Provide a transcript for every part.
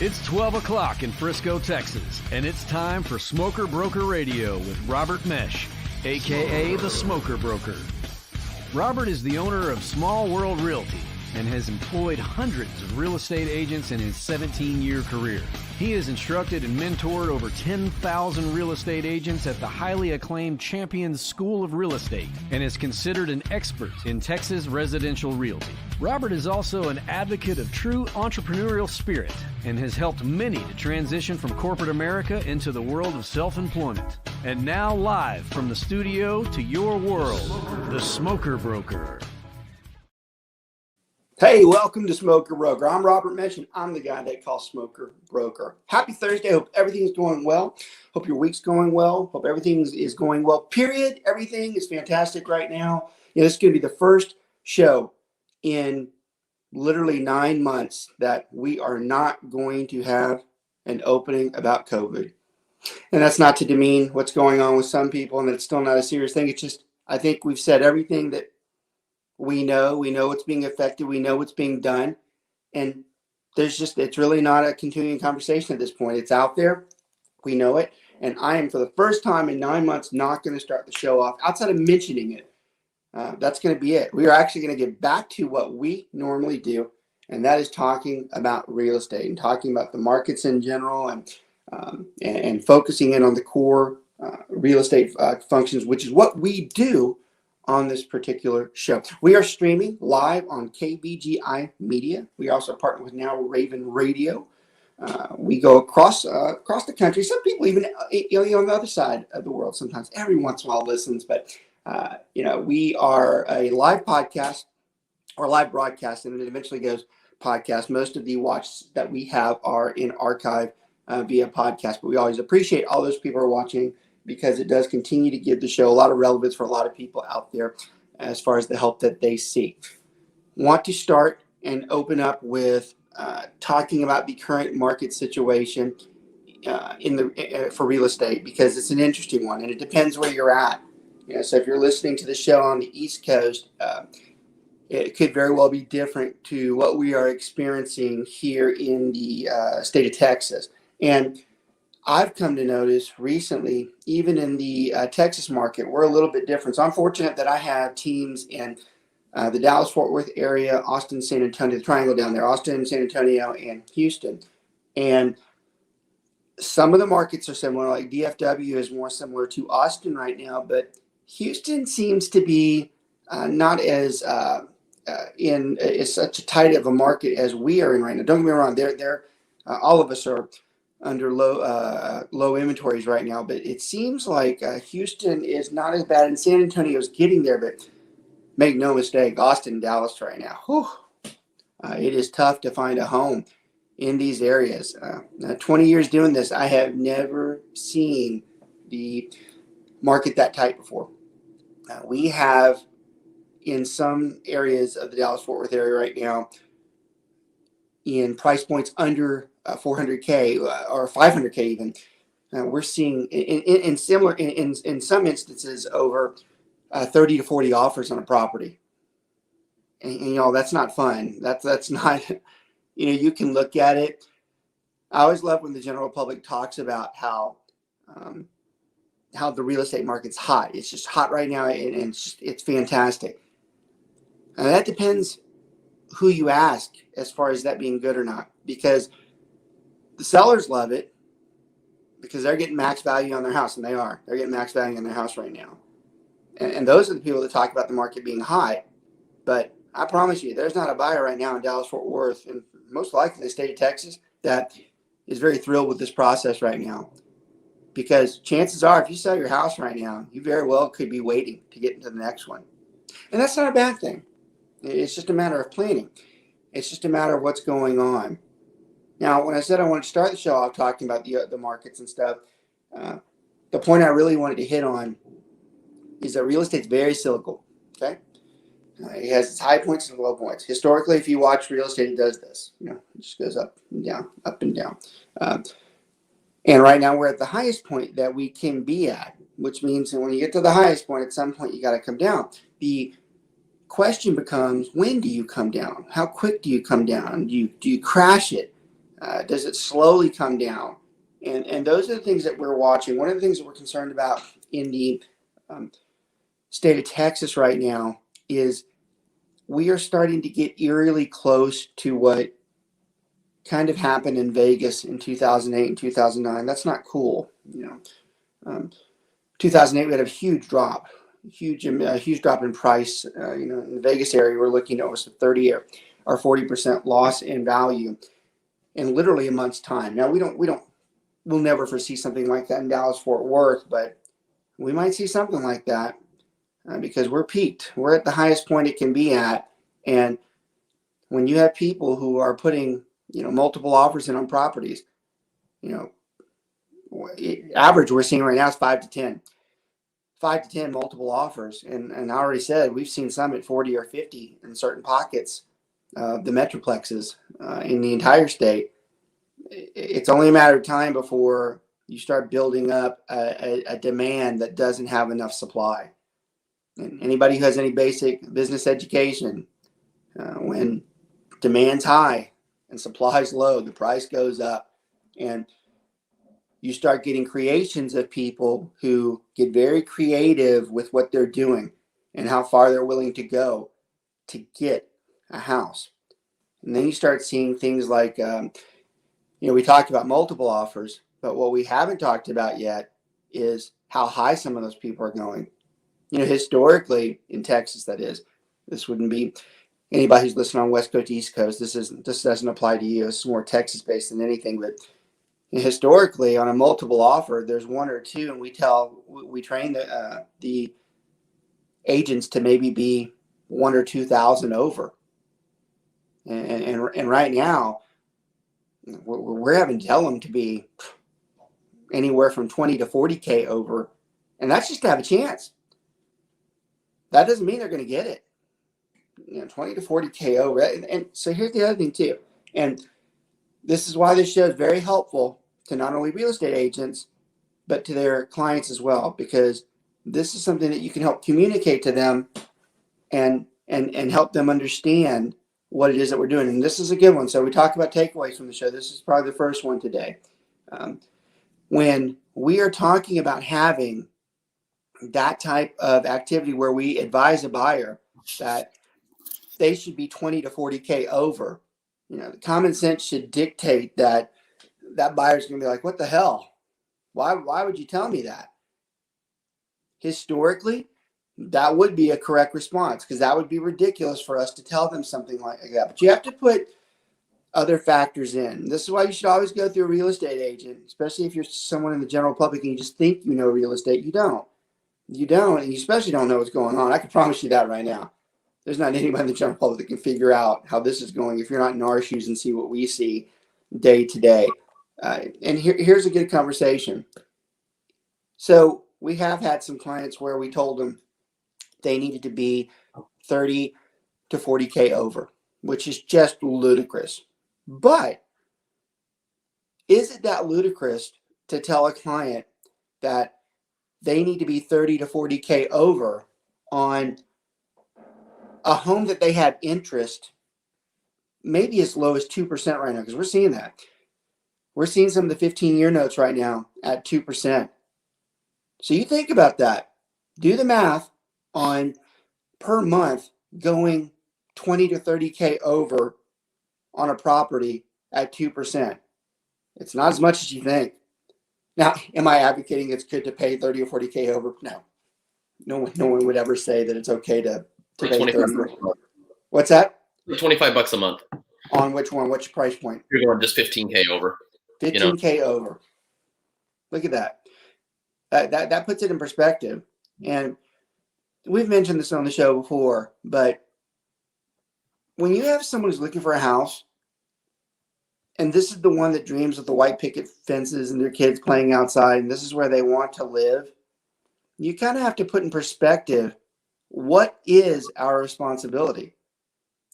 It's 12 o'clock in Frisco, Texas, and it's time for Smoker Broker Radio with Robert Mesh, a.k.a. the Smoker Broker. Robert is the owner of Small World Realty and has employed hundreds of real estate agents in his 17-year career. He has instructed and mentored over 10,000 real estate agents at the highly acclaimed Champions School of Real Estate and is considered an expert in Texas residential realty. Robert is also an advocate of true entrepreneurial spirit and has helped many to transition from corporate America into the world of self-employment. And now live from the studio to your world, the Smoker Broker. Hey, welcome to Smoker Broker. I'm Robert Mesh, and I'm the guy they call Smoker Broker. Happy Thursday. Hope everything's going well. Hope your week's going well. Hope everything is going well, period. Everything is fantastic right now. This is going to be the first show in literally 9 months that we are not going to have an opening about COVID. And that's not to demean what's going on with some people and that it's still not a serious thing. It's just, I think we've said everything that we know what's being affected. We know what's being done. And it's really not a continuing conversation at this point. It's out there. We know it. And I am, for the first time in 9 months, not going to start the show off outside of mentioning it. That's going to be it. We are actually going to get back to what we normally do. And that is talking about real estate and talking about the markets in general and focusing in on the core real estate functions, which is what we do on this particular show. We are streaming live on KBGI Media. We also partner with now Raven Radio. We go across the country. Some people even on the other side of the world sometimes. Every once in a while listens, but we are a live podcast or live broadcast, and it eventually goes podcast. Most of the watches that we have are in archive via podcast, but we always appreciate all those people who are watching, because it does continue to give the show a lot of relevance for a lot of people out there as far as the help that they seek. Want to start and open up with talking about the current market situation for real estate, because it's an interesting one and it depends where you're at. So if you're listening to the show on the East Coast, it could very well be different to what we are experiencing here in the state of Texas. And I've come to notice recently, even in the Texas market, we're a little bit different. So I'm fortunate that I have teams in the Dallas-Fort Worth area, Austin, San Antonio, the triangle down there, Austin, San Antonio, and Houston. And some of the markets are similar, like DFW is more similar to Austin right now, but Houston seems to be not as in such a tight of a market as we are in right now. Don't get me wrong, they're all of us are under low inventories right now, but it seems like Houston is not as bad, and San Antonio is getting there. But make no mistake, Austin, Dallas right now, it is tough to find a home in these areas. 20 years doing this, I have never seen the market that tight before. We have, in some areas of the Dallas-Fort Worth area right now, in price points under 400K or 500K even, we're seeing in some instances over 30 to 40 offers on a property. And that's not fun. That's not, you can look at it. I always love when the general public talks about how the real estate market's hot. It's just hot right now, and it's fantastic. And that depends who you ask as far as that being good or not, because the sellers love it because they're getting max value on their house, and they're getting max value on their house right now. And those are the people that talk about the market being high. But I promise you, there's not a buyer right now in Dallas-Fort Worth, and most likely the state of Texas, that is very thrilled with this process right now. Because chances are, if you sell your house right now, you very well could be waiting to get into the next one. And that's not a bad thing. It's just a matter of planning. It's just a matter of what's going on. Now, when I said I wanted to start the show off talking about the markets and stuff, the point I really wanted to hit on is that real estate's very cyclical. Okay, it has its high points and low points. Historically, if you watch real estate, it does this. It just goes up and down, up and down. And right now, we're at the highest point that we can be at, which means that when you get to the highest point, at some point you got to come down. The question becomes, when do you come down? How quick do you come down? Do you crash it? Does it slowly come down? And those are the things that we're watching. One of the things that we're concerned about in the state of Texas right now is we are starting to get eerily close to what kind of happened in Vegas in 2008 and 2009. That's not cool. 2008, we had a huge drop, huge drop in price. In the Vegas area, we're looking at almost a 30 or 40% loss in value in literally a month's time. Now we'll never foresee something like that in Dallas Fort Worth, but we might see something like that because we're peaked. We're at the highest point it can be at. And when you have people who are putting, multiple offers in on properties, average we're seeing right now is 5 to 10 multiple offers. And I already said, we've seen some at 40 or 50 in certain pockets of the metroplexes in the entire state. It's only a matter of time before you start building up a demand that doesn't have enough supply. And anybody who has any basic business education, when demand's high and supply's low, the price goes up. And you start getting creations of people who get very creative with what they're doing and how far they're willing to go to get a house. And then you start seeing things like, we talked about multiple offers, but what we haven't talked about yet is how high some of those people are going. Historically in Texas, that is, this wouldn't be anybody who's listening on West Coast, East Coast. This doesn't apply to you. It's more Texas based than anything, but historically on a multiple offer, there's one or two, and we train the agents to maybe be 1,000 or 2,000 over. And right now we're having to tell them to be anywhere from 20 to 40K over. And that's just to have a chance. That doesn't mean they're going to get it. 20 to 40K over. And so here's the other thing too. And this is why this show is very helpful to not only real estate agents, but to their clients as well, because this is something that you can help communicate to them and help them understand what it is that we're doing. And this is a good one. So we talk about takeaways from the show. This is probably the first one today. When we are talking about having that type of activity where we advise a buyer that they should be 20 to 40K over, the common sense should dictate that buyer's going to be like, what the hell? Why would you tell me that? Historically, that would be a correct response, because that would be ridiculous for us to tell them something like that. But you have to put other factors in. This is why you should always go through a real estate agent, especially if you're someone in the general public and you just think you know real estate. You don't. And you especially don't know what's going on. I can promise you that right now. There's not anybody in the general public that can figure out how this is going if you're not in our shoes and see what we see day to day. And here's a good conversation. So we have had some clients where we told them they needed to be 30 to 40K over, which is just ludicrous. But is it that ludicrous to tell a client that they need to be 30 to 40K over on a home that they have interest, maybe as low as 2% right now? Because we're seeing that. We're seeing some of the 15-year notes right now at 2%. So you think about that. Do the math on per month going 20 to 30K over on a property at 2%. It's not as much as you think. Now, am I advocating it's good to pay 30 or 40K over? No. No one would ever say that it's okay to pay 30. What's that? $25 a month. On which one? Which price point? You're going just 15K over. 15K over. Look at that. That puts it in perspective. And we've mentioned this on the show before, but when you have someone who's looking for a house, and this is the one that dreams of the white picket fences and their kids playing outside, and this is where they want to live, you kind of have to put in perspective, what is our responsibility?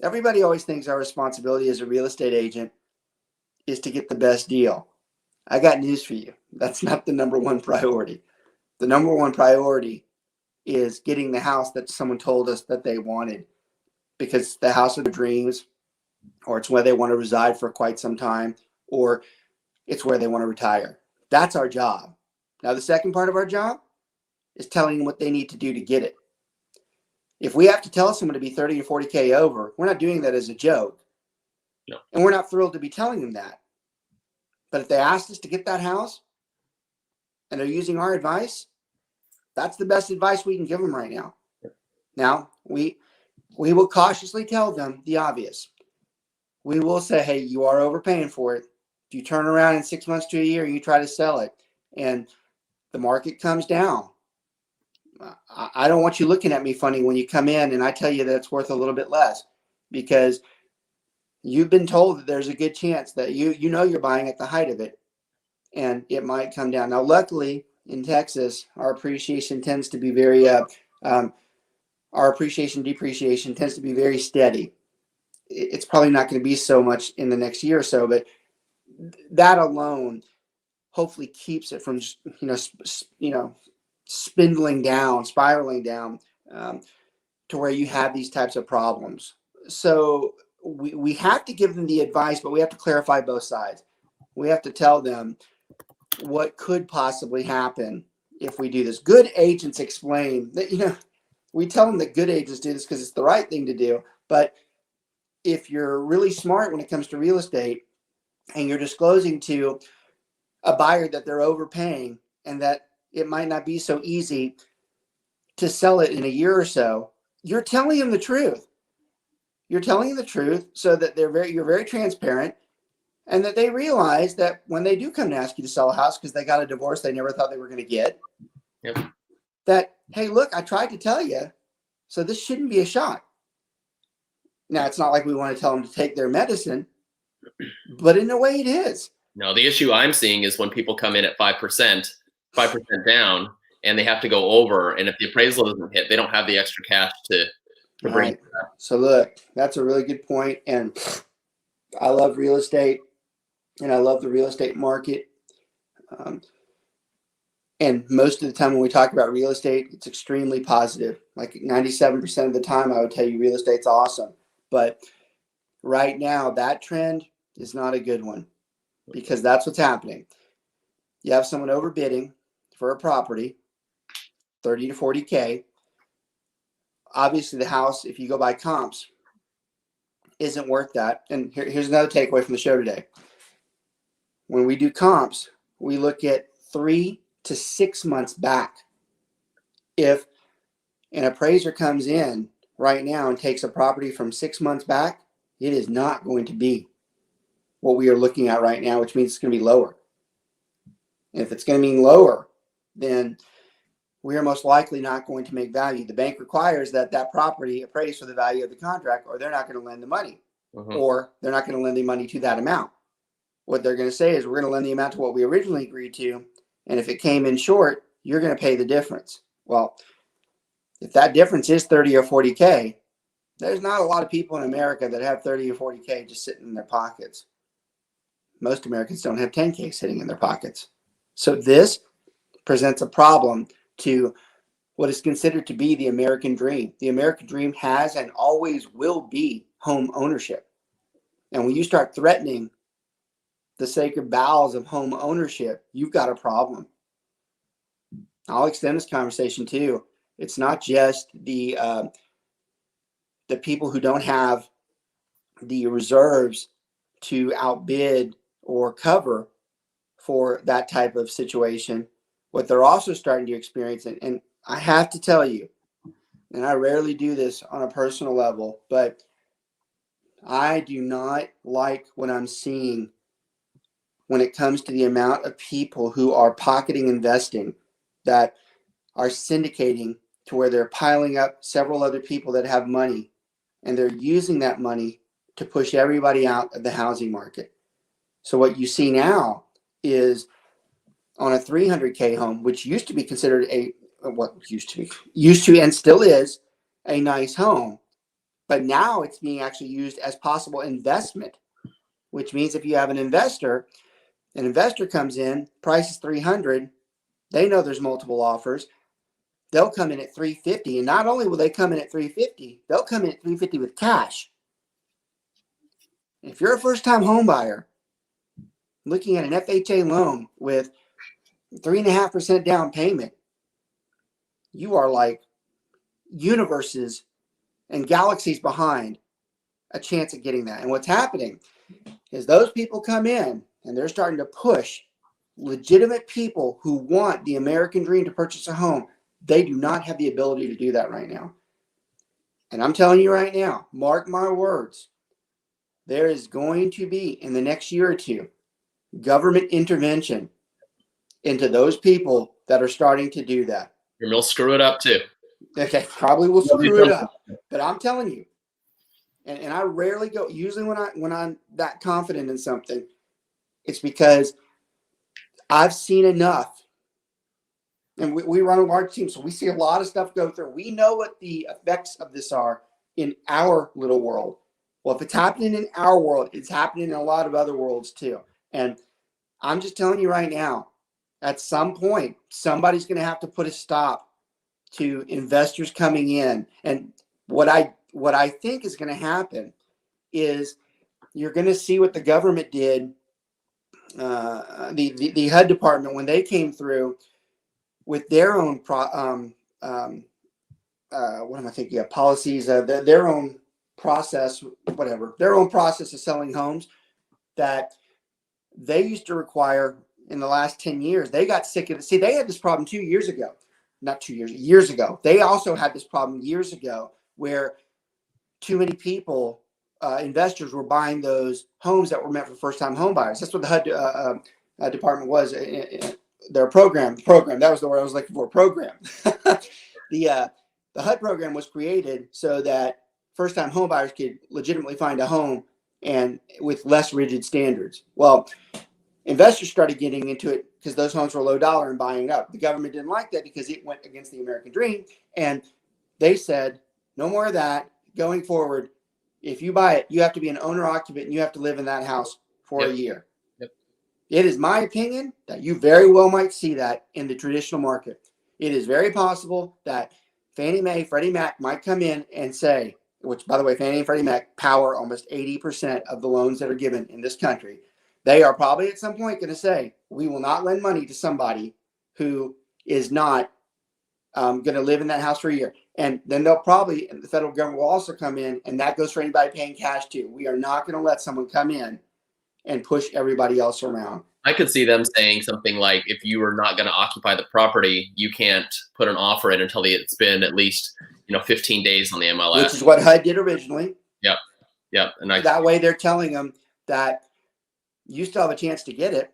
Everybody always thinks our responsibility as a real estate agent is to get the best deal. I got news for you. That's not the number one priority. The number one priority is getting the house that someone told us that they wanted, because it's the house of their dreams, or it's where they want to reside for quite some time, or it's where they want to retire. That's our job. Now, the second part of our job is telling them what they need to do to get it. If we have to tell someone to be 30 or 40K over, we're not doing that as a joke. No. And we're not thrilled to be telling them that. But if they asked us to get that house and they're using our advice, that's the best advice we can give them right now. Now, we will cautiously tell them the obvious. We will say, hey, you are overpaying for it. If you turn around in 6 months to a year and you try to sell it and the market comes down, I don't want you looking at me funny when you come in and I tell you that it's worth a little bit less, because you've been told that there's a good chance that you know you're buying at the height of it and it might come down. Now, luckily in Texas, our appreciation tends to be very our appreciation depreciation tends to be very steady. It's probably not going to be so much in the next year or so, but that alone hopefully keeps it from spiraling down to where you have these types of problems. So we have to give them the advice, but we have to clarify both sides. We have to tell them what could possibly happen if we do this. Good agents explain that, we tell them that good agents do this because it's the right thing to do. But if you're really smart when it comes to real estate and you're disclosing to a buyer that they're overpaying and that it might not be so easy to sell it in a year or so, you're telling them the truth. You're telling them the truth so that you're very transparent, and that they realize that when they do come to ask you to sell a house because they got a divorce they never thought they were going to get, Yep. that, hey, look, I tried to tell you, so this shouldn't be a shock. Now, it's not like we want to tell them to take their medicine, but in a way it is. No, the issue I'm seeing is when people come in at 5% down, and they have to go over, and if the appraisal doesn't hit, they don't have the extra cash to bring. Right. So look, that's a really good point. And I love real estate, and I love the real estate market. And most of the time when we talk about real estate, it's extremely positive. Like 97% of the time, I would tell you real estate's awesome. But right now, that trend is not a good one, because that's what's happening. You have someone overbidding for a property, 30 to 40K. Obviously, the house, if you go by comps, isn't worth that. And here's another takeaway from the show today. When we do comps, we look at 3 to 6 months back. If an appraiser comes in right now and takes a property from 6 months back, it is not going to be what we are looking at right now, which means it's going to be lower. And if it's going to mean lower, then we are most likely not going to make value. The bank requires that that property appraise for the value of the contract, or they're not going to lend the money, or they're not going to lend the money to that amount. What they're going to say is, we're going to lend the amount to what we originally agreed to, and if it came in short, you're going to pay the difference. Well, if that difference is 30 or 40K, there's not a lot of people in America that have 30 or 40K just sitting in their pockets. Most Americans don't have 10K sitting in their pockets. So this presents a problem to what is considered to be the American dream. The American dream has and always will be home ownership. And when you start threatening the sacred bowels of home ownership, you've got a problem. I'll extend this conversation too. It's not just the people who don't have the reserves to outbid or cover for that type of situation. What they're also starting to experience, and I have to tell you, and I rarely do this on a personal level, but I do not like what I'm seeing when it comes to the amount of people who are pocketing investing, that are syndicating to where they're piling up several other people that have money, and they're using that money to push everybody out of the housing market. So what you see now is, on a 300K home, which used to be considered used to and still is a nice home, but now it's being actually used as possible investment, which means if you have an investor comes in, price is 300, they know there's multiple offers, they'll come in at 350, and not only will they come in at 350, they'll come in at 350 with cash. If you're a first-time home buyer looking at an FHA loan with 3.5% down payment, you are like universes and galaxies behind a chance at getting that. And what's happening is those people come in and they're starting to push legitimate people who want the American dream to purchase a home. They do not have the ability to do that right now. And I'm telling you right now, mark my words, there is going to be, in the next year or two, government intervention into those people that are starting to do that. And they'll screw it up too. Okay, probably will screw it up. But I'm telling you, and I rarely go, usually when I'm that confident in something, it's because I've seen enough. And we run a large team, so we see a lot of stuff go through. We know what the effects of this are in our little world. Well, if it's happening in our world, it's happening in a lot of other worlds too. And I'm just telling you right now, at some point, somebody's going to have to put a stop to investors coming in. And what I think is going to happen is you're going to see what the government did, the HUD department, when they came through with their own policies, their own process, their own process of selling homes that they used to require in the last 10 years. They got sick of it. See, they had this problem years ago. They also had this problem years ago where too many people, investors, were buying those homes that were meant for first-time home buyers. That's what the HUD department was. Their program. That was the word I was looking for. Program. The HUD program was created so that first-time home buyers could legitimately find a home and with less rigid standards. Well, investors started getting into it because those homes were low dollar and buying up. The government didn't like that because it went against the American dream. And they said, no more of that. Going forward, if you buy it, you have to be an owner occupant and you have to live in that house for a year. Yep. It is my opinion that you very well might see that in the traditional market. It is very possible that Fannie Mae, Freddie Mac might come in and say, which, by the way, Fannie and Freddie Mac power almost 80% of the loans that are given in this country. They are probably at some point going to say, we will not lend money to somebody who is not going to live in that house for a year. And then the federal government will also come in, and that goes for anybody paying cash too. We are not going to let someone come in and push everybody else around. I could see them saying something like, if you are not going to occupy the property, you can't put an offer in until it's been at least 15 days on the MLS. Which is what HUD did originally. Yep. And that way they're telling them that you still have a chance to get it.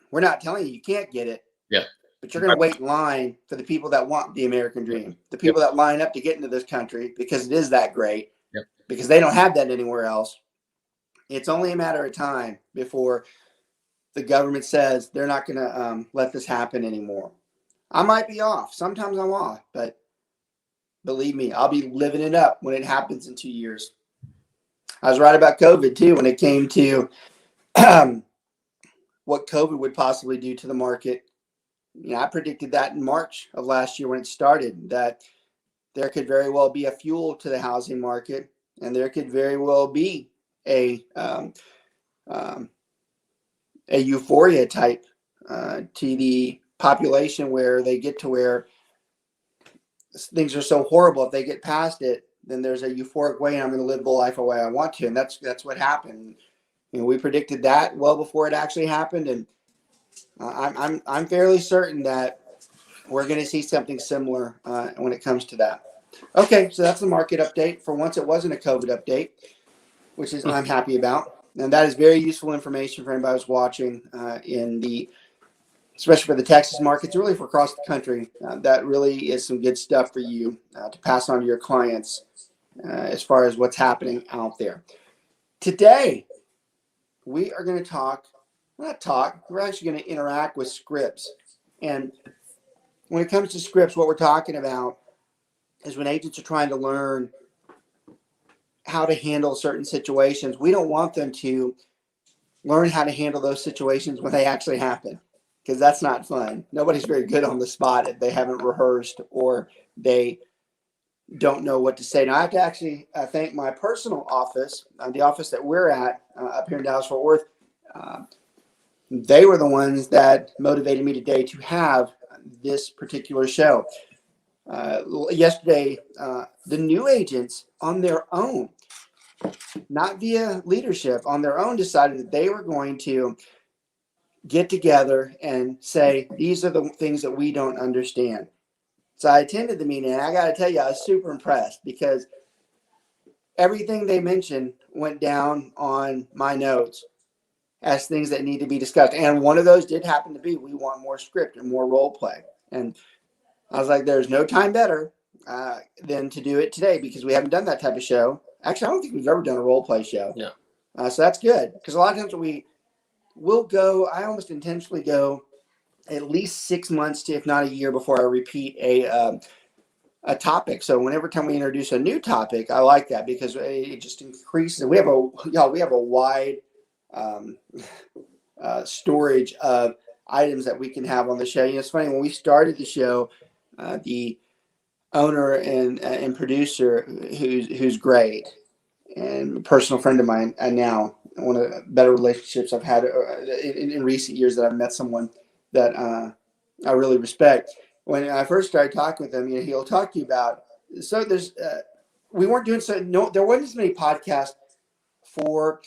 We're not telling you can't get it. Yeah. But you're going to wait in line for the people that want the American dream, the people that line up to get into this country because it is that great, because they don't have that anywhere else. It's only a matter of time before the government says they're not going to let this happen anymore. I might be off. Sometimes I'm off, but believe me, I'll be living it up when it happens in 2 years. I was right about COVID too when it came to what COVID would possibly do to the market. I predicted that in March of last year when it started, that there could very well be a fuel to the housing market, and there could very well be a euphoria type to the population where they get to where things are so horrible. If they get past it, then there's a euphoric way, and I'm going to live the life the way I want to. And that's what happened. We predicted that well before it actually happened. And I'm fairly certain that we're going to see something similar when it comes to that. Okay, so that's the market update. For once, it wasn't a COVID update, which is I'm happy about. And that is very useful information for anybody who's watching especially for the Texas markets, really for across the country. That really is some good stuff for you to pass on to your clients as far as what's happening out there. Today, we are going to we're actually going to interact with scripts. And when it comes to scripts, what we're talking about is when agents are trying to learn how to handle certain situations, we don't want them to learn how to handle those situations when they actually happen, because that's not fun. Nobody's very good on the spot if they haven't rehearsed or they don't know what to say. Now, I have to actually thank my personal office, the office that we're at up here in Dallas-Fort Worth. they were the ones that motivated me today to have this particular show. Yesterday, the new agents on their own, not via leadership, on their own decided that they were going to get together and say, these are the things that we don't understand. So I attended the meeting, and I got to tell you, I was super impressed because everything they mentioned went down on my notes as things that need to be discussed. And one of those did happen to be, we want more script and more role play. And I was like, there's no time better than to do it today, because we haven't done that type of show. Actually, I don't think we've ever done a role play show. Yeah. So that's good, because a lot of times we'll go, I almost intentionally go at least 6 months to, if not a year, before I repeat a topic. So whenever time we introduce a new topic, I like that because it just increases. We have a wide storage of items that we can have on the show. You know, it's funny, when we started the show, the owner and producer, who's great and a personal friend of mine, and now one of the better relationships I've had in recent years, that I've met someone that I really respect. When I first started talking with him, you know, he'll talk to you about, so there's we weren't doing so, no, there wasn't as many podcasts 4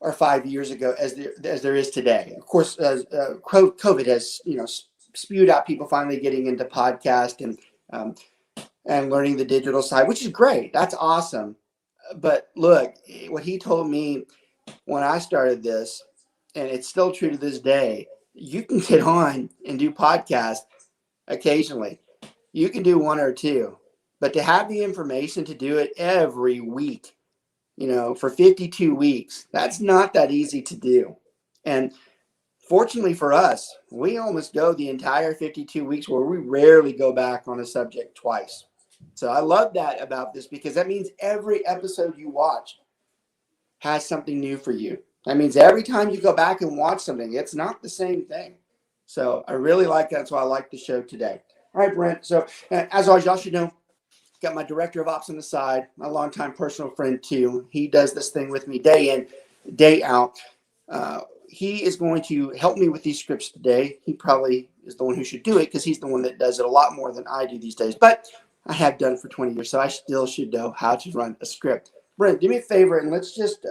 or 5 years ago as there is today. Of course, COVID has, you know, spewed out people finally getting into podcast and learning the digital side, which is great. That's awesome. But look, what he told me when I started this, and it's still true to this day, you can get on and do podcasts occasionally. You can do 1 or 2, but to have the information to do it every week, you know, for 52 weeks, that's not that easy to do. And fortunately for us, we almost go the entire 52 weeks where we rarely go back on a subject twice. So I love that about this, because that means every episode you watch has something new for you. That means every time you go back and watch something, it's not the same thing. So I really like that. That's why I like the show today. All right, Brent. So as always, y'all should know, got my director of ops on the side, my longtime personal friend too. He does this thing with me day in, day out. He is going to help me with these scripts today. He probably is the one who should do it, because he's the one that does it a lot more than I do these days. But I have done it for 20 years, so I still should know how to run a script. Brent, do me a favor, and let's just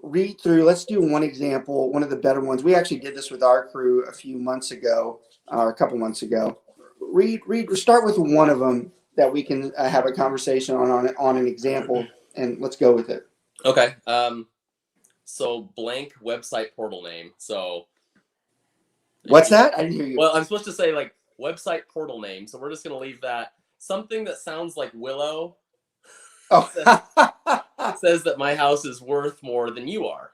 read through. Let's do one example, one of the better ones. We actually did this with our crew a few months ago, or a couple months ago. Start with one of them that we can have a conversation on an example, and let's go with it. Okay. So blank website portal name. So what's that? I didn't hear you. Well, I'm supposed to say like website portal name. So we're just going to leave that. Something that sounds like Willow. Oh. says that my house is worth more than you are.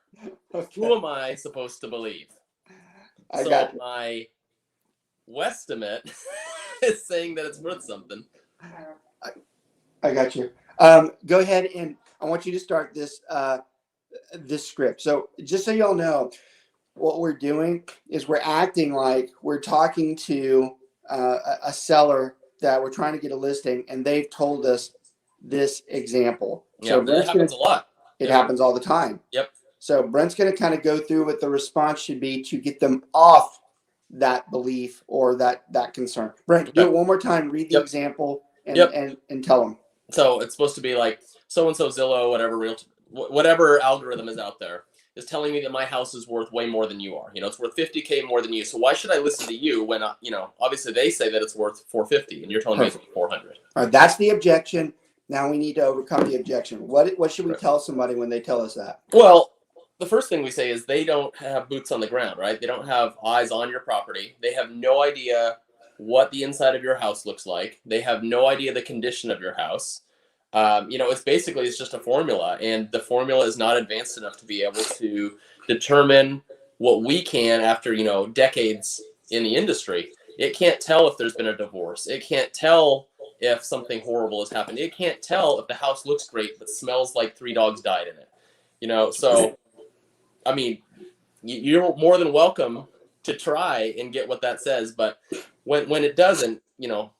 Okay. Who am I supposed to believe? I so got you. My Westimate is saying that it's worth something. I got you. Go ahead, and I want you to start this this script. So just so y'all know, what we're doing is we're acting like we're talking to a seller that we're trying to get a listing, and they've told us this example. Yeah, so that happens a lot. It happens all the time. Yep. So Brent's going to kind of go through what the response should be to get them off that belief or that concern. Brent, do it one more time. Read the example and tell them. So it's supposed to be like so-and-so Zillow, whatever algorithm is out there is telling me that my house is worth way more than you are. You know, it's worth $50K more than you. So why should I listen to you when, you know, obviously they say that it's worth $450 and you're telling me it's worth $400. All right, that's the objection. Now we need to overcome the objection. What should we tell somebody when they tell us that? Well, the first thing we say is they don't have boots on the ground, right? They don't have eyes on your property. They have no idea what the inside of your house looks like. They have no idea the condition of your house. You know, it's just a formula, and the formula is not advanced enough to be able to determine what we can after, you know, decades in the industry. It can't tell if there's been a divorce. It can't tell if something horrible has happened. It can't tell if the house looks great but smells like 3 dogs died in it. You know, so I mean, you're more than welcome to try and get what that says, but when it doesn't, you know,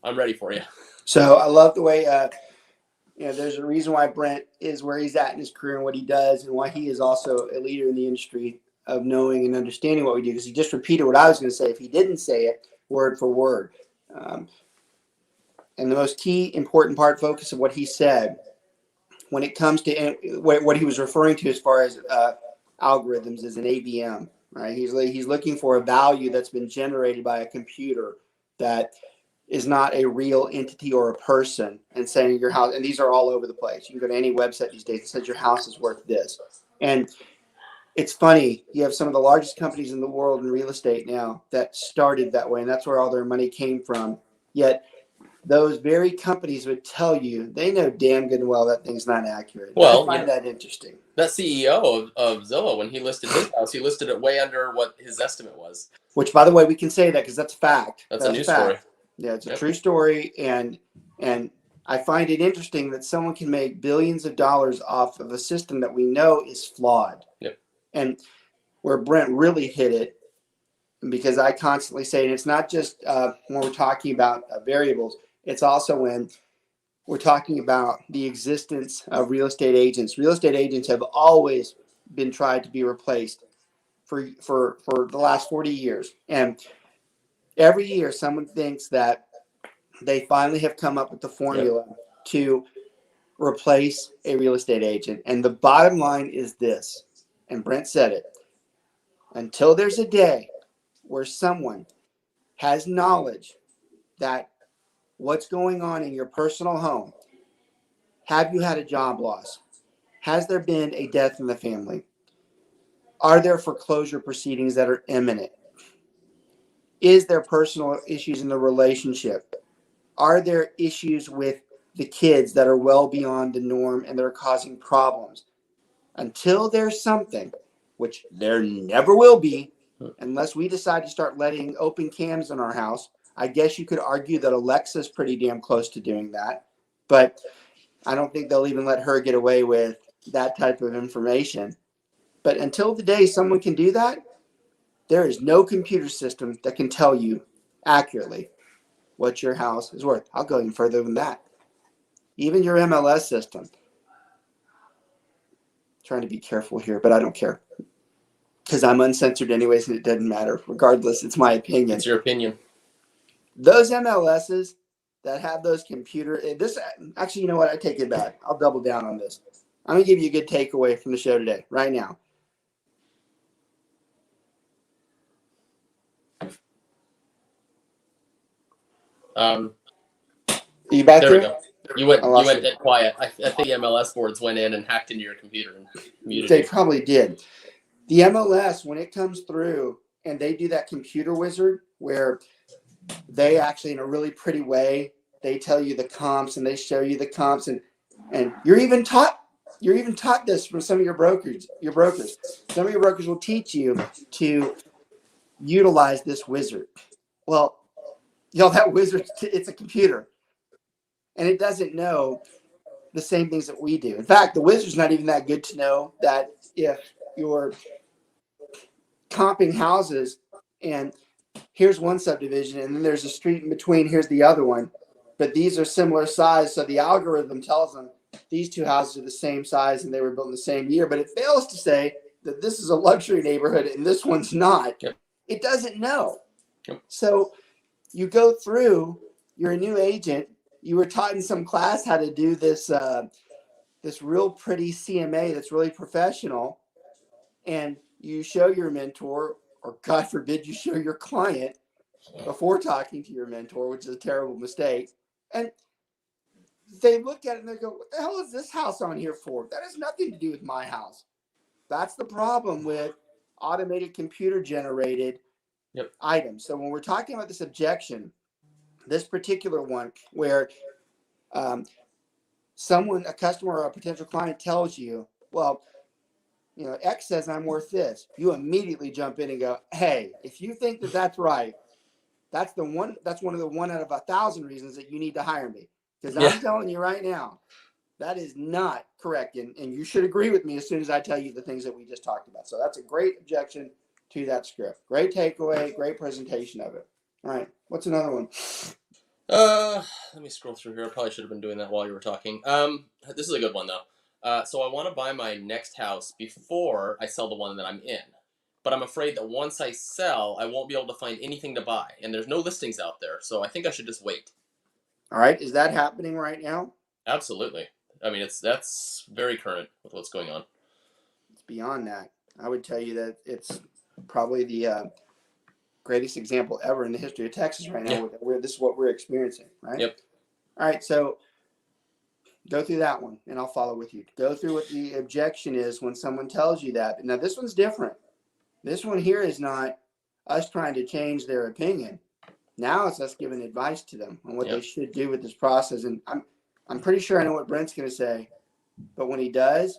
I'm ready for you. So I love the way you know, there's a reason why Brent is where he's at in his career and what he does, and why he is also a leader in the industry. of knowing and understanding what we do, because he just repeated what I was going to say if he didn't say it word for word. And the most key important part, focus of what he said when it comes to what he was referring to as far as algorithms is an ABM, right? He's looking for a value that's been generated by a computer that is not a real entity or a person, and saying your house, and these are all over the place. You can go to any website these days that says your house is worth this. And it's funny, you have some of the largest companies in the world in real estate now that started that way, and that's where all their money came from. Yet those very companies would tell you they know damn good and well that thing's not accurate. Well, I find that interesting. That CEO of Zillow, when he listed his house, he listed it way under what his estimate was. Which, by the way, we can say that because that's a fact. That's a news story. Yeah, it's a true story, and I find it interesting that someone can make billions of dollars off of a system that we know is flawed. Yep. And where Brent really hit it, because I constantly say, and it's not just when we're talking about variables, it's also when we're talking about the existence of real estate agents. Real estate agents have always been tried to be replaced for the last 40 years. And every year someone thinks that they finally have come up with the formula to replace a real estate agent. And the bottom line is this, and Brent said it, until there's a day where someone has knowledge that what's going on in your personal home, have you had a job loss? Has there been a death in the family? Are there foreclosure proceedings that are imminent? Is there personal issues in the relationship? Are there issues with the kids that are well beyond the norm and they're causing problems? Until there's something, which there never will be, unless we decide to start letting open cams in our house. I guess you could argue that Alexa's pretty damn close to doing that, but I don't think they'll even let her get away with that type of information. But until the day someone can do that, there is no computer system that can tell you accurately what your house is worth. I'll go even further than that. Even your MLS system. Trying to be careful here, but I don't care. Because I'm uncensored anyways, and it doesn't matter. Regardless, it's my opinion. It's your opinion. Those MLSs that have those actually, you know what? I take it back. I'll double down on this. I'm going to give you a good takeaway from the show today, right now. Are you back there? We go. You went dead quiet. I think the MLS boards went in and hacked into your computer and muted They you. probably did. The MLS, when it comes through and they do that computer wizard where they actually, in a really pretty way, they tell you the comps and they show you the comps, and you're even taught this from some of your brokers. Some of your brokers will teach you to utilize this wizard. Well, that wizard, it's a computer, and it doesn't know the same things that we do. In fact, the wizard's not even that good to know that if you're comping houses and here's one subdivision and then there's a street in between, here's the other one, but these are similar size, so the algorithm tells them these two houses are the same size and they were built in the same year, but it fails to say that this is a luxury neighborhood and this one's not. Yep. It doesn't know. Yep. So you go through, you're a new agent, you were taught in some class how to do this this real pretty CMA that's really professional, and you show your mentor, or God forbid you show your client before talking to your mentor, which is a terrible mistake, and they look at it and they go, what the hell is this house on here for? That has nothing to do with my house. That's the problem with automated computer generated items. So when we're talking about this objection, this particular one where a customer or a potential client tells you, well, X says I'm worth this, you immediately jump in and go, hey, if you think that that's right, that's one of the 1 out of 1,000 reasons that you need to hire me. Because I'm telling you right now, that is not correct. And you should agree with me as soon as I tell you the things that we just talked about. So that's a great objection to that script. Great takeaway, great presentation of it. All right. What's another one? Let me scroll through here. I probably should have been doing that while you were talking. This is a good one, though. So I want to buy my next house before I sell the one that I'm in. but I'm afraid that once I sell, I won't be able to find anything to buy, and there's no listings out there. So I think I should just wait. All right. Is that happening right now? Absolutely. I mean, that's very current with what's going on. It's beyond that. I would tell you that it's probably the greatest example ever in the history of Texas right now. Where this is what we're experiencing, right? Yep. All right. So go through that one, and I'll follow with you. Go through what the objection is when someone tells you that. Now, this one's different. This one here is not us trying to change their opinion. Now it's us giving advice to them on what they should do with this process. And I'm pretty sure I know what Brent's going to say, but when he does,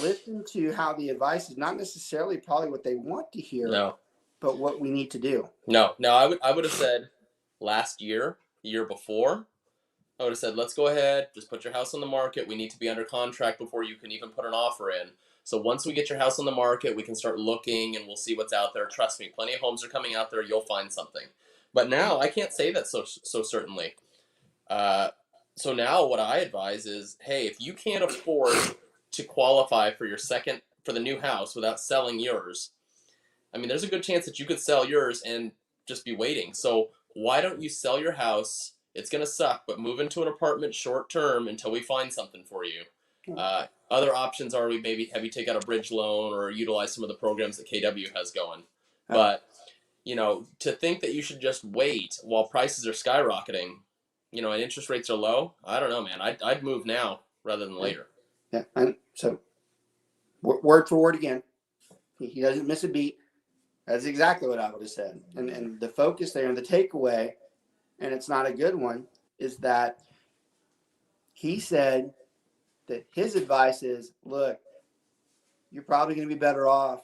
listen to how the advice is not necessarily probably what they want to hear, but what we need to do. No, I would have said last year, the year before, I would have said, let's go ahead, just put your house on the market. We need to be under contract before you can even put an offer in. So once we get your house on the market, we can start looking and we'll see what's out there. Trust me, plenty of homes are coming out there. You'll find something. But now I can't say that so certainly. So now what I advise is, hey, if you can't afford to qualify for the new house without selling yours, I mean, there's a good chance that you could sell yours and just be waiting. So why don't you sell your house? It's going to suck, but move into an apartment short term until we find something for you. Other options are we maybe have you take out a bridge loan or utilize some of the programs that KW has going. But, to think that you should just wait while prices are skyrocketing, and interest rates are low, I don't know, man. I'd move now rather than later. Yeah. And so word for word again, he doesn't miss a beat. That's exactly what I would have said. And the focus there and the takeaway, and it's not a good one, is that he said that his advice is, look, you're probably going to be better off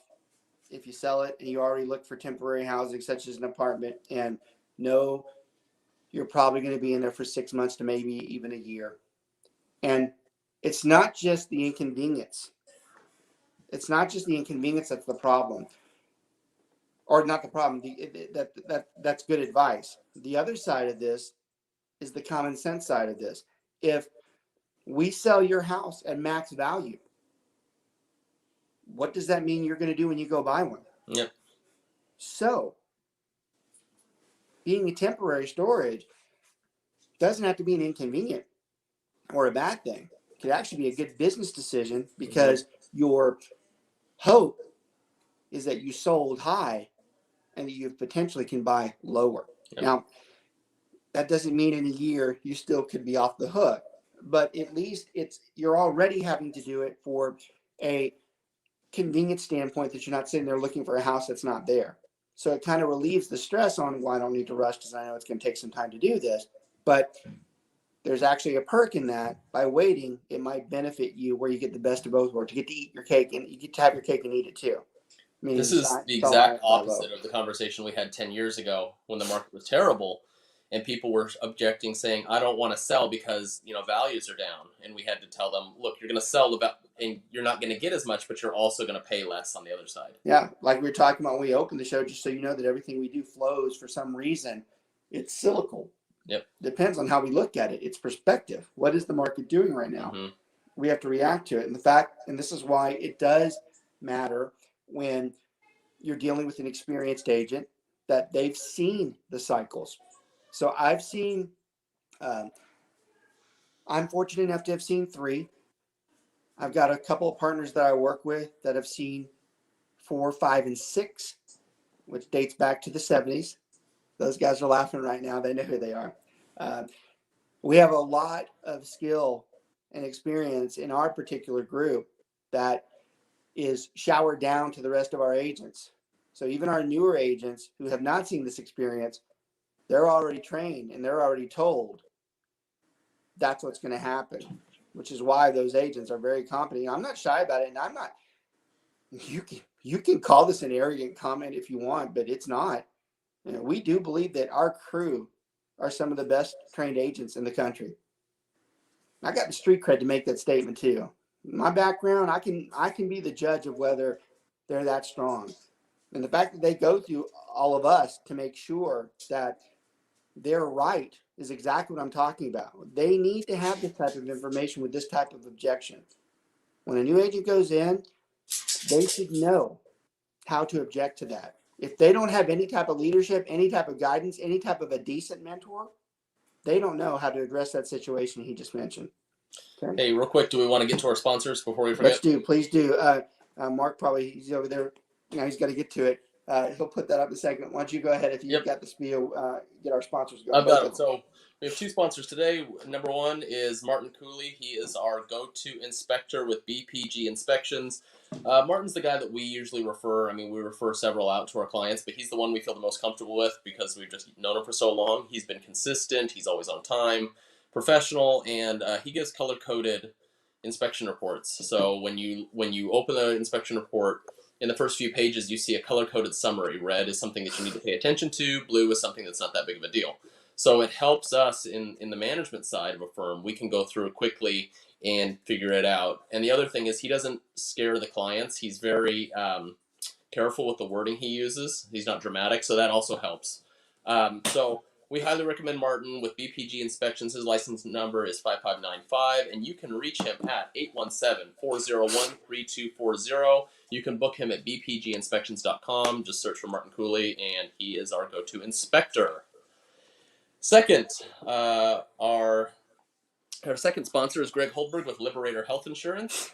if you sell it and you already look for temporary housing such as an apartment, and know you're probably going to be in there for 6 months to maybe even a year. And it's not just the inconvenience. It's not just the inconvenience that's the problem. Or not the problem. That's good advice. The other side of this is the common sense side of this. If we sell your house at max value, what does that mean you're going to do when you go buy one? Yep. So, being a temporary storage doesn't have to be an inconvenient or a bad thing. It could actually be a good business decision because your hope is that you sold high and that you potentially can buy lower. Yep. Now, that doesn't mean in a year you still could be off the hook, but at least you're already having to do it for a convenience standpoint that you're not sitting there looking for a house that's not there. So it kind of relieves the stress on, well, I don't need to rush because I know it's going to take some time to do this. But there's actually a perk in that. By waiting, it might benefit you where you get the best of both worlds. You get to eat your cake and you get to have your cake and eat it too. I mean, this is the exact opposite of the conversation we had 10 years ago when the market was terrible and people were objecting, saying, I don't want to sell because, values are down. And we had to tell them, look, you're going to sell and you're not going to get as much, but you're also going to pay less on the other side. Yeah. Like we were talking about when we opened the show, just so you know that everything we do flows for some reason. It's cyclical. Yep. Depends on how we look at it. It's perspective. What is the market doing right now? Mm-hmm. We have to react to it. And this is why it does matter when you're dealing with an experienced agent that they've seen the cycles. So I've seen, I'm fortunate enough to have seen 3. I've got a couple of partners that I work with that have seen 4, 5, and 6, which dates back to the 70s. Those guys are laughing right now. They know who they are. We have a lot of skill and experience in our particular group that is showered down to the rest of our agents. So even our newer agents who have not seen this experience, they're already trained and they're already told that's what's going to happen, which is why those agents are very competent. I'm not shy about it, and I'm not. You can call this an arrogant comment if you want, but it's not. We do believe that our crew are some of the best trained agents in the country. I got the street cred to make that statement too. My background, I can be the judge of whether they're that strong. And the fact that they go through all of us to make sure that they're right is exactly what I'm talking about. They need to have this type of information with this type of objection. When a new agent goes in, they should know how to object to that. If they don't have any type of leadership, any type of guidance, any type of a decent mentor, they don't know how to address that situation he just mentioned. Okay. Hey, real quick, do we want to get to our sponsors before we forget? Please do. Mark he's over there. He's got to get to it. He'll put that up in a second. Why don't you go ahead if you've got the spiel, get our sponsors going. I've got it. So we have two sponsors today. Number one is Martin Cooley. He is our go-to inspector with BPG Inspections. Martin's the guy that we usually refer. I mean, we refer several out to our clients, but he's the one we feel the most comfortable with because we've just known him for so long. He's been consistent. He's always on time, professional, and he gives color-coded inspection reports. So when you open the inspection report, in the first few pages, you see a color-coded summary. Red is something that you need to pay attention to. Blue is something that's not that big of a deal. So it helps us in the management side of a firm. We can go through it quickly and figure it out. And the other thing is he doesn't scare the clients. He's very careful with the wording he uses. He's not dramatic, so that also helps. So we highly recommend Martin with BPG Inspections. His license number is 5595, and you can reach him at 817-401-3240. You can book him at bpginspections.com. Just search for Martin Cooley, and he is our go-to inspector. Second, our second sponsor is Greg Holdberg with Liberator Health Insurance.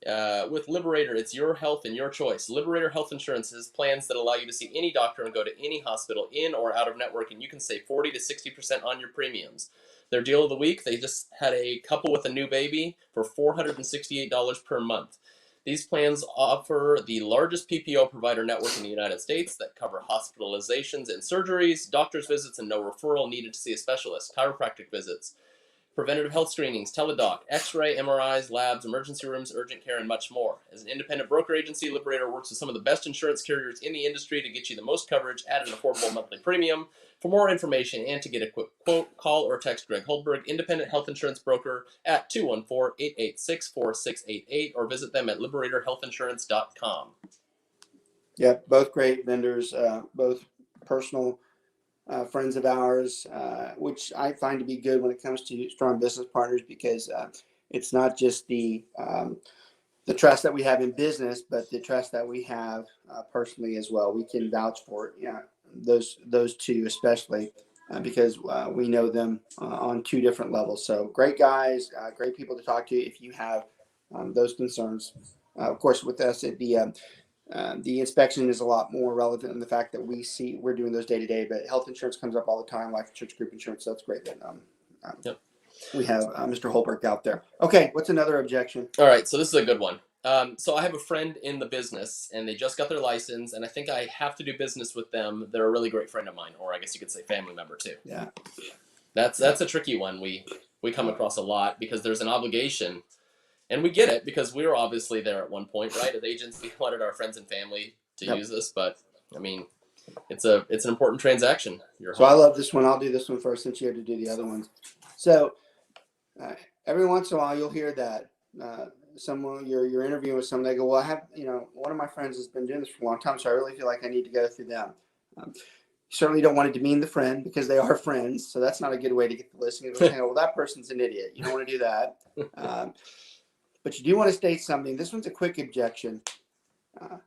With Liberator, it's your health and your choice. Liberator Health Insurance has plans that allow you to see any doctor and go to any hospital in or out of network, and you can save 40 to 60% on your premiums. Their deal of the week, they just had a couple with a new baby for $468 per month. These plans offer the largest PPO provider network in the United States that cover hospitalizations and surgeries, doctor's visits and no referral needed to see a specialist, chiropractic visits, preventative health screenings, teledoc, x-ray, MRIs, labs, emergency rooms, urgent care, and much more. As an independent broker agency, Liberator works with some of the best insurance carriers in the industry to get you the most coverage at an affordable monthly premium. For more information and to get a quick quote, call or text Greg Holdberg, independent health insurance broker, at 214-886-4688 or visit them at liberatorhealthinsurance.com. Yeah, both great vendors, both personal friends of ours, which I find to be good when it comes to strong business partners, because it's not just the trust that we have in business, but the trust that we have personally as well. We can vouch for those two especially because we know them on two different levels. So great guys, great people to talk to if you have those concerns. Of course, with us at the inspection is a lot more relevant in the fact that we're doing those day to day, but health insurance comes up all the time, life insurance, group insurance. So that's great that we have Mr. Holbrook out there. Okay, what's another objection? All right, so this is a good one. So I have a friend in the business, and they just got their license, and I think I have to do business with them. They're a really great friend of mine, or I guess you could say family member too. Yeah, that's a tricky one. We come across a lot because there's an obligation. And we get it because we were obviously there at one point, right? As agents, we wanted our friends and family to use this, but I mean, it's an important transaction. I love this one. I'll do this one first since you had to do the other ones. So every once in a while, you'll hear that someone you're interviewing with someone. They go, "Well, I have one of my friends has been doing this for a long time, so I really feel like I need to go through them." You certainly don't want to demean the friend because they are friends, so that's not a good way to get the listing. Well, that person's an idiot. You don't want to do that. But you do want to state something. This one's a quick objection. But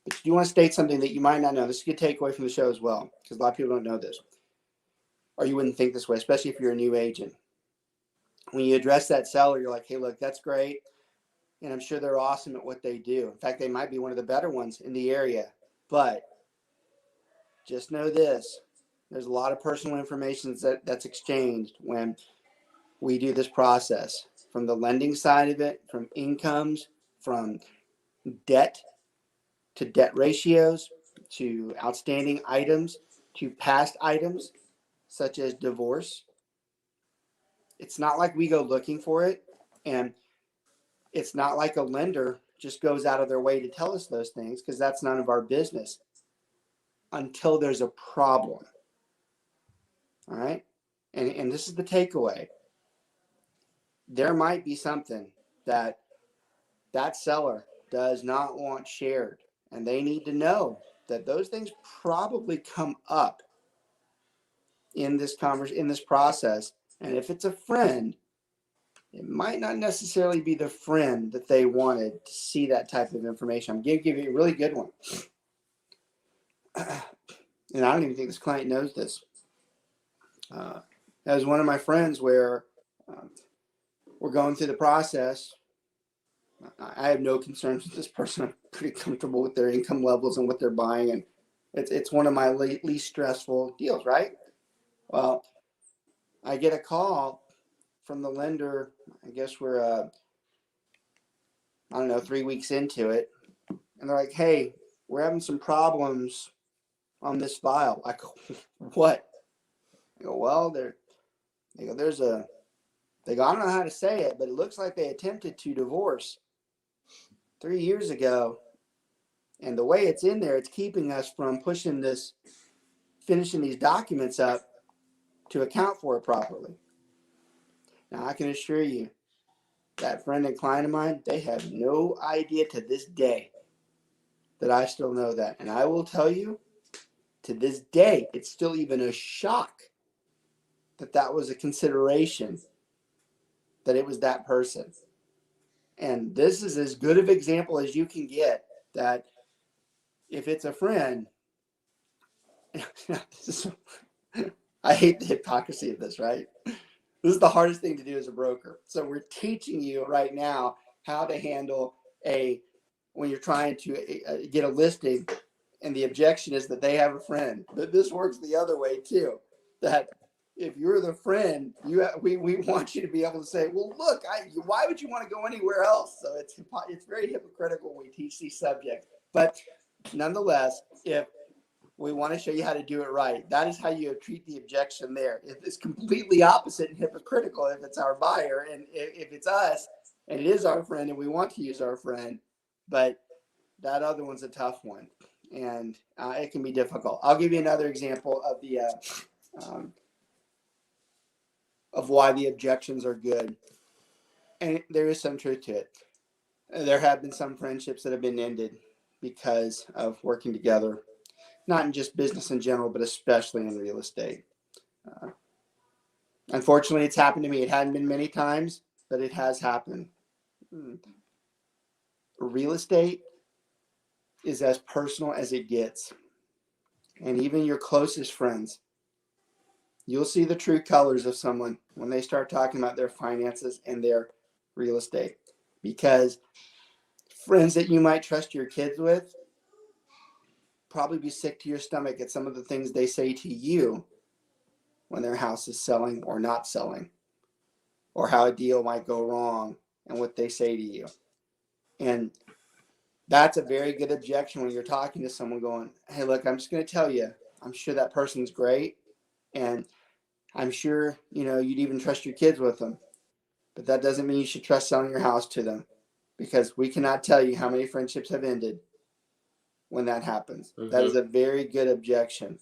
you do want to state something that you might not know. This is a good takeaway from the show as well, because a lot of people don't know this. Or you wouldn't think this way, especially if you're a new agent. When you address that seller, you're like, hey, look, that's great. And I'm sure they're awesome at what they do. In fact, they might be one of the better ones in the area. But just know this. There's a lot of personal information that's exchanged when we do this process. From the lending side of it, from incomes, from debt to debt ratios, to outstanding items, to past items, such as divorce. It's not like we go looking for it, and it's not like a lender just goes out of their way to tell us those things, because that's none of our business until there's a problem. All right? And this is the takeaway. There might be something that seller does not want shared, and they need to know that those things probably come up in this process. And if it's a friend, it might not necessarily be the friend that they wanted to see that type of information. I'm going to give you a really good one. and I don't even think this client knows this. That was one of my friends where we're going through the process. I have no concerns with this person. I'm pretty comfortable with their income levels and what they're buying, and it's one of my least stressful deals, right? Well, I get a call from the lender. I guess we're I don't know, 3 weeks into it, and they're like, "Hey, we're having some problems on this file." I go, "What?" I go, "Well, they go, I don't know how to say it, but it looks like they attempted to divorce 3 years ago. And the way it's in there, it's keeping us from finishing these documents up to account for it properly." Now, I can assure you, that friend and client of mine, they have no idea to this day that I still know that. And I will tell you, to this day, it's still even a shock that was a consideration, that it was that person. And this is as good of an example as you can get, that if it's a friend, I hate the hypocrisy of this, right? This is the hardest thing to do as a broker. So we're teaching you right now how to handle when you're trying to get a listing, and the objection is that they have a friend. But this works the other way too. That if you're the friend, we want you to be able to say, "Well, look, why would you want to go anywhere else?" So it's very hypocritical when we teach these subjects. But nonetheless, if we want to show you how to do it right, that is how you treat the objection there. It's completely opposite and hypocritical if it's our buyer, and if it's us and it is our friend and we want to use our friend. But that other one's a tough one, and it can be difficult. I'll give you another example of the of why the objections are good, and there is some truth to it. There have been some friendships that have been ended because of working together, not in just business in general, but especially in real estate. Unfortunately, it's happened to me. It hadn't been many times, but it has happened. Real estate is as personal as it gets. And even your closest friends, you'll see the true colors of someone when they start talking about their finances and their real estate. Because friends that you might trust your kids with probably be sick to your stomach at some of the things they say to you when their house is selling or not selling, or how a deal might go wrong and what they say to you. And that's a very good objection when you're talking to someone going, "Hey, look, I'm just going to tell you, I'm sure that person's great, and I'm sure, you'd even trust your kids with them. But that doesn't mean you should trust selling your house to them, because we cannot tell you how many friendships have ended when that happens." Mm-hmm. That is a very good objection.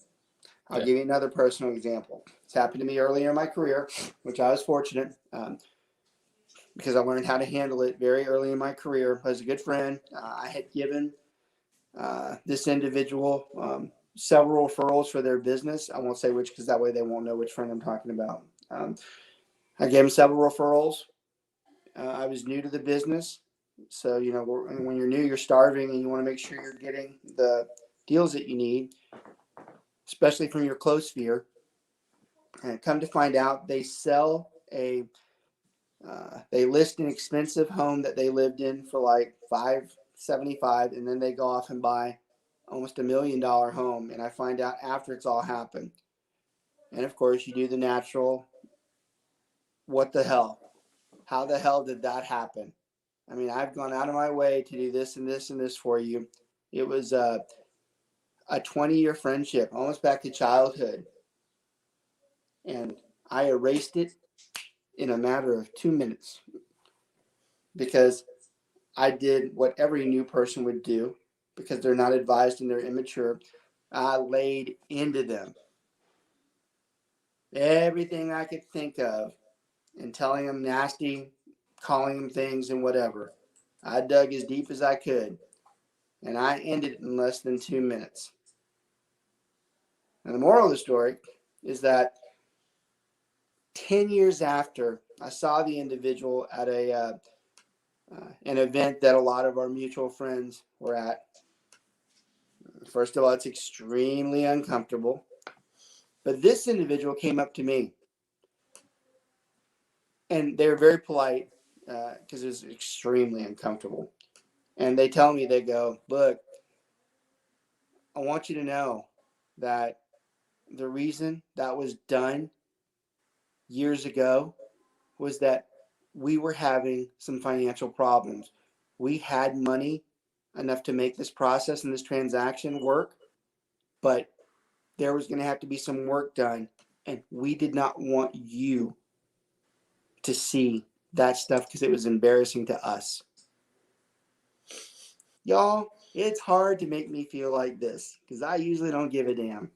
I'll give you another personal example. It's happened to me earlier in my career, which I was fortunate because I learned how to handle it very early in my career. I was a good friend. I had given this individual several referrals for their business. I won't say which, because that way they won't know which friend I'm talking about. I gave him several referrals. I was new to the business. So, when you're new, you're starving, and you want to make sure you're getting the deals that you need, especially from your close sphere. And come to find out, they they list an expensive home that they lived in for like $575,000, and then they go off and buy almost $1 million home. And I find out after it's all happened. And of course, you do the natural, what the hell? How the hell did that happen? I mean, I've gone out of my way to do this and this and this for you. It was a 20-year friendship, almost back to childhood. And I erased it in a matter of 2 minutes, because I did what every new person would do, because they're not advised and they're immature. I laid into them everything I could think of, and telling them nasty, calling them things and whatever. I dug as deep as I could, and I ended it in less than 2 minutes. And the moral of the story is that 10 years after, I saw the individual at an event that a lot of our mutual friends were at. First of all, it's extremely uncomfortable. But this individual came up to me, and they were very polite because it was extremely uncomfortable. And they tell me, they go, look, I want you to know that the reason that was done years ago was that we were having some financial problems. We had money enough to make this process and this transaction work, but there was going to have to be some work done, and we did not want you to see that stuff because it was embarrassing to us. Y'all, it's hard to make me feel like this because I usually don't give a damn.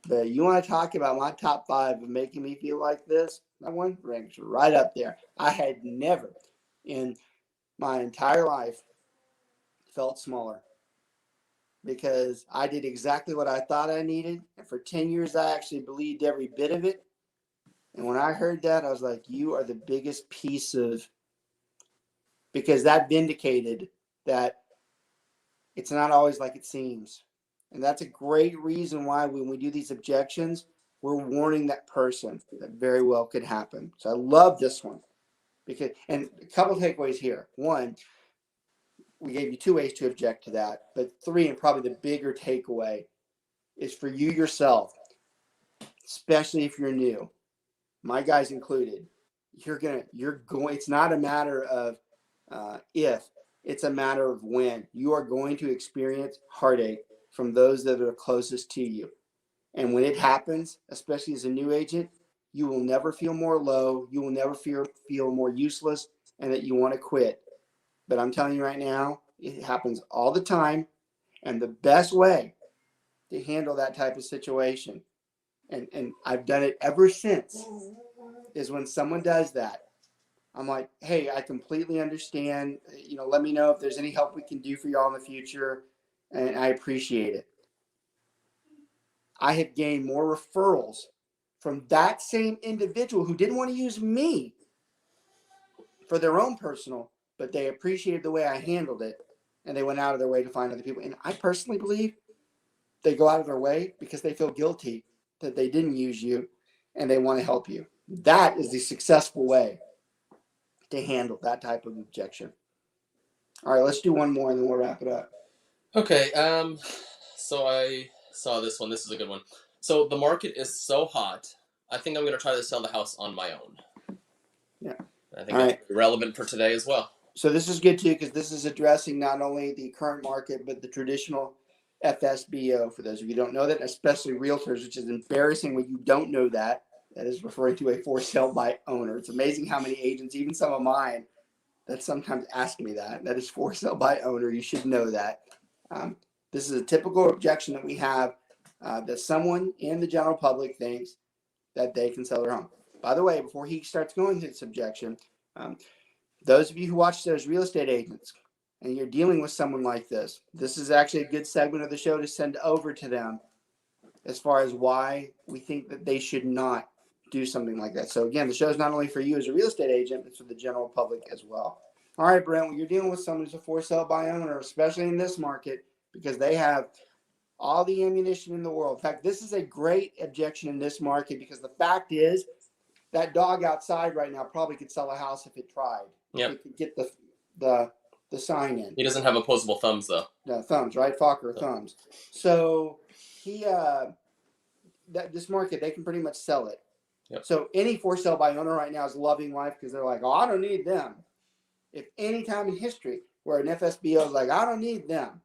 But you want to talk about my top 5 of making me feel like this? That one ranks right up there. I had never in my entire life felt smaller because I did exactly what I thought I needed. And for 10 years, I actually believed every bit of it. And when I heard that, I was like, you are the biggest piece of, because that vindicated that it's not always like it seems. And that's a great reason why when we do these objections, we're warning that person that very well could happen. So I love this one because, and a couple takeaways here. One, we gave you 2 ways to object to that, but 3, and probably the bigger takeaway, is for you yourself, especially if you're new, my guys included. You're going. It's not a matter of if, it's a matter of when. You are going to experience heartache from those that are closest to you. And when it happens, especially as a new agent, you will never feel more low. You will never feel more useless and that you want to quit. But I'm telling you right now, it happens all the time. And the best way to handle that type of situation, and I've done it ever since, is when someone does that, I'm like, hey, I completely understand. Let me know if there's any help we can do for y'all in the future. And I appreciate it. I have gained more referrals from that same individual who didn't want to use me for their own personal, but they appreciated the way I handled it, and they went out of their way to find other people. And I personally believe they go out of their way because they feel guilty that they didn't use you and they want to help you. That is the successful way to handle that type of objection. All right, let's do one more and then we'll wrap it up. Okay, so I saw this one. This is a good one. So the market is so hot. I think I'm going to try to sell the house on my own. Yeah. I think that's relevant for today as well. So this is good too because this is addressing not only the current market but the traditional FSBO. For those of you who don't know that, especially realtors, which is embarrassing when you don't know that. That is referring to a for sale by owner. It's amazing how many agents, even some of mine, that sometimes ask me that. That is for sale by owner. You should know that. This is a typical objection that we have that someone in the general public thinks that they can sell their home. By the way, before he starts going to this objection, those of you who watch those real estate agents and you're dealing with someone like this, this is actually a good segment of the show to send over to them as far as why we think that they should not do something like that. So again, the show is not only for you as a real estate agent, it's for the general public as well. All right, Brent, when you're dealing with someone who's a for sale by owner, especially in this market, because they have all the ammunition in the world. In fact, this is a great objection in this market because the fact is that dog outside right now probably could sell a house if it tried. Yep. It could get the sign in. He doesn't have opposable thumbs though. No, thumbs, right? Fokker thumbs. So this market, they can pretty much sell it. Yep. So any for sale by owner right now is loving life because they're like, oh, I don't need them. If any time in history where an FSBO is like, I don't need them,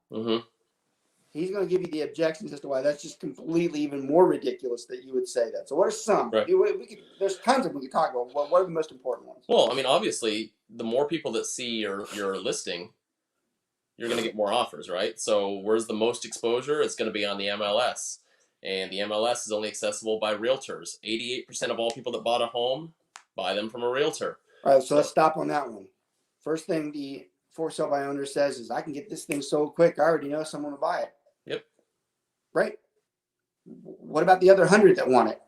he's going to give you the objections as to why that's just completely even more ridiculous that you would say that. So what are some? Right. There's tons of them we can talk about. What are the most important ones? Well, I mean, obviously, the more people that see your listing, you're going to get more offers, right? So where's the most exposure? It's going to be on the MLS. And the MLS is only accessible by realtors. 88% of all people that bought a home buy them from a realtor. All right, so let's stop on that one. First thing the for sale by owner says is, I can get this thing sold quick. I already know someone will buy it. Yep. Right? What about the other 100 that want it?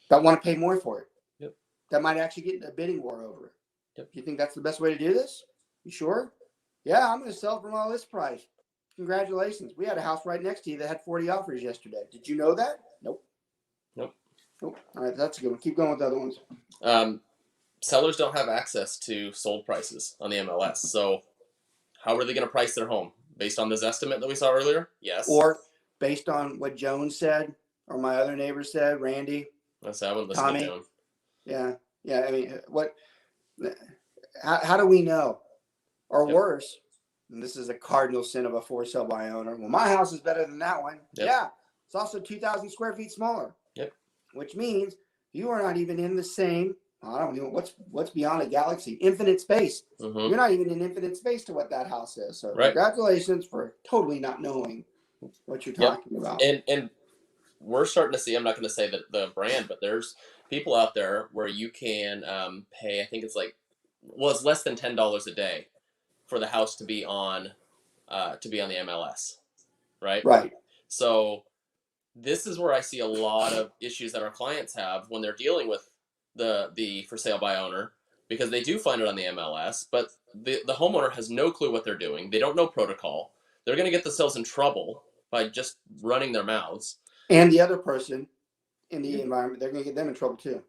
That want to pay more for it? Yep. That might actually get in a bidding war over it. Yep. You think that's the best way to do this? You sure? Yeah, I'm going to sell it for my list price. Congratulations. We had a house right next to you that had 40 offers yesterday. Did you know that? Nope. Nope. All right, that's a good one. Keep going with the other ones. Sellers don't have access to sold prices on the MLS. So how are they going to price their home? Based on this estimate that we saw earlier? Yes. Or based on what Jones said, or my other neighbor said, Randy. I wouldn't listen Tommy. to Joan. Yeah. I mean, how do we know? Or worse, and this is a cardinal sin of a for sale by owner. Well, my house is better than that one. Yep. Yeah. It's also 2,000 square feet smaller. Yep. Which means you are not even in the same, I don't know, what's beyond a galaxy? Infinite space. Mm-hmm. You're not even in infinite space to what that house is. So right. Congratulations for totally not knowing what you're talking about. And we're starting to see, I'm not going to say the brand, but there's people out there where you can pay, I think it's like, well, it's less than $10 a day for the house to be on the MLS, right? Right. So this is where I see a lot of issues that our clients have when they're dealing with the for sale by owner, because they do find it on the MLS, but the homeowner has no clue what they're doing. They don't know protocol. They're going to get themselves in trouble by just running their mouths. And the other person in the environment, they're going to get them in trouble too.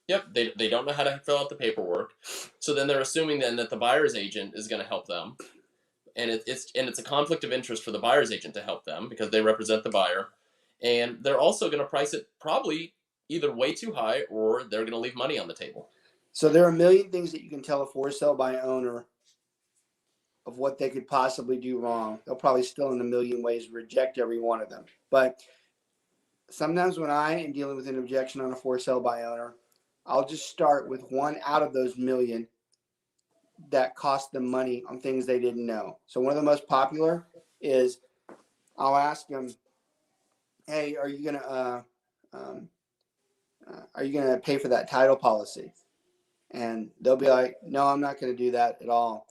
Yep. They don't know how to fill out the paperwork. So then they're assuming then that the buyer's agent is going to help them. And it's a conflict of interest for the buyer's agent to help them because they represent the buyer. And they're also going to price it probably either way too high or they're going to leave money on the table. So there are a million things that you can tell a for sale by owner of what they could possibly do wrong. They'll probably still in a million ways reject every one of them. But sometimes when I am dealing with an objection on a for sale by owner, I'll just start with one out of those million that cost them money on things they didn't know. So one of the most popular is I'll ask them, "Hey, are you gonna pay for that title policy?" And they'll be like, "No, I'm not going to do that at all."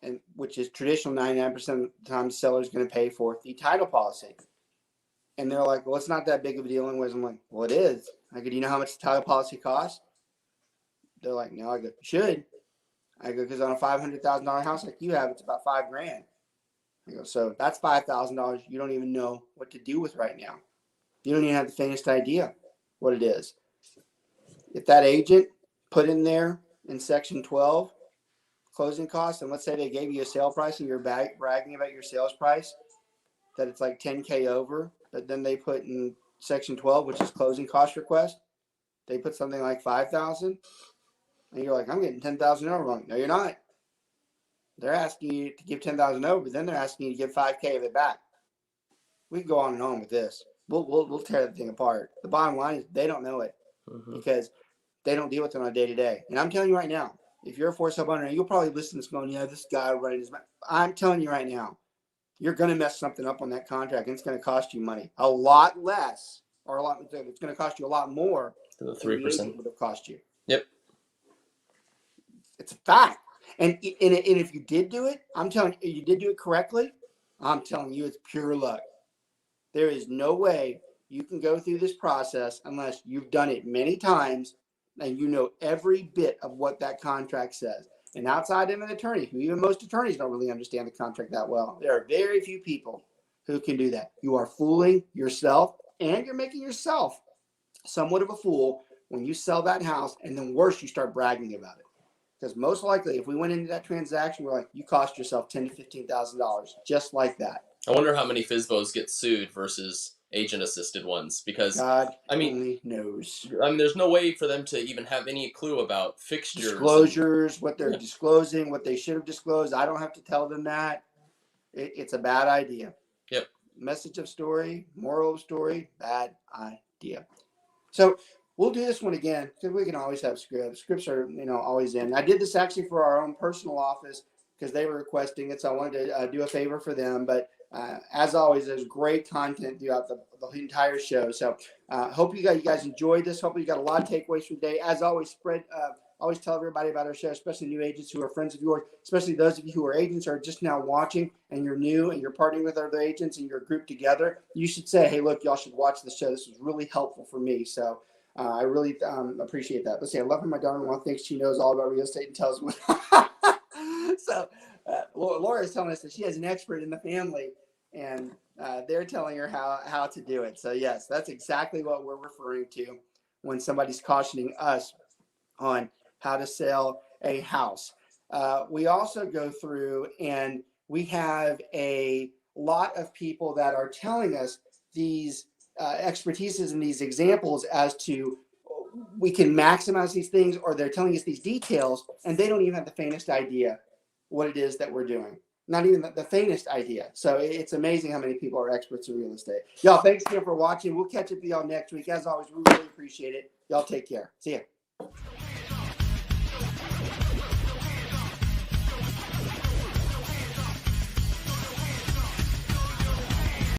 And which is traditional 99% of the time the seller's going to pay for the title policy. And they're like, "Well, it's not that big of a deal anyways." I'm like, "Well, it is." I go, "Do you know how much the title policy costs?" They're like, "No." I go, "You should." I go, "Because on a $500,000 house like you have, it's about $5,000. I go, "So that's $5,000 you don't even know what to do with right now. You don't even have the faintest idea what it is." If that agent put in there in section 12 closing costs, and let's say they gave you a sale price and you're bragging about your sales price, that it's like 10K over, but then they put in section 12, which is closing cost request, they put something like 5,000, and you're like, "I'm getting 10,000 over." I'm like, "No, you're not. They're asking you to give 10,000 over, but then they're asking you to give 5K of it back." We can go on and on with this. We'll tear the thing apart. The bottom line is they don't know it because they don't deal with it on a day-to-day. And I'm telling you right now, if you're a for sale owner, you'll probably listen to this going, "Yeah, this guy running his mouth." I'm telling you right now, you're going to mess something up on that contract, and it's going to cost you money. A lot less, or it's going to cost you a lot more than the 3% would have cost you. Yep. It's a fact. And if you did do it, I'm telling you, you did do it correctly, I'm telling you, it's pure luck. There is no way you can go through this process unless you've done it many times and you know every bit of what that contract says. And outside of an attorney, who even most attorneys don't really understand the contract that well, there are very few people who can do that. You are fooling yourself, and you're making yourself somewhat of a fool when you sell that house, and then worse, you start bragging about it. Because most likely, if we went into that transaction, we're like, you cost yourself $10,000 to $15,000, just like that. I wonder how many FSBOs get sued versus agent-assisted ones, because God only knows. There's no way for them to even have any clue about fixtures, disclosures, what they're disclosing, what they should have disclosed. I don't have to tell them that. It's a bad idea. Yep. Message of story, moral of story, bad idea. So we'll do this one again because we can always have scripts. Scripts are, always in. I did this actually for our own personal office because they were requesting it, so I wanted to do a favor for them. But as always, there's great content throughout the entire show. So hope you guys enjoyed this. Hopefully you got a lot of takeaways from today. As always, always tell everybody about our show, especially new agents who are friends of yours, especially those of you who are agents or are just now watching and you're new and you're partnering with other agents and you're grouped together. You should say, "Hey, look, y'all should watch the show. This was really helpful for me." So I really appreciate that. Let's see. I love when my daughter-in-law thinks she knows all about real estate and tells me. So Laura is telling us that she has an expert in the family, and they're telling her how to do it. So yes, that's exactly what we're referring to when somebody's cautioning us on how to sell a house. We also go through and we have a lot of people that are telling us these expertises and these examples as to we can maximize these things, or they're telling us these details and they don't even have the faintest idea what it is that we're doing. Not even the faintest idea. So it's amazing how many people are experts in real estate. Y'all, thanks again for watching. We'll catch up with y'all next week. As always, we really appreciate it. Y'all take care. See ya.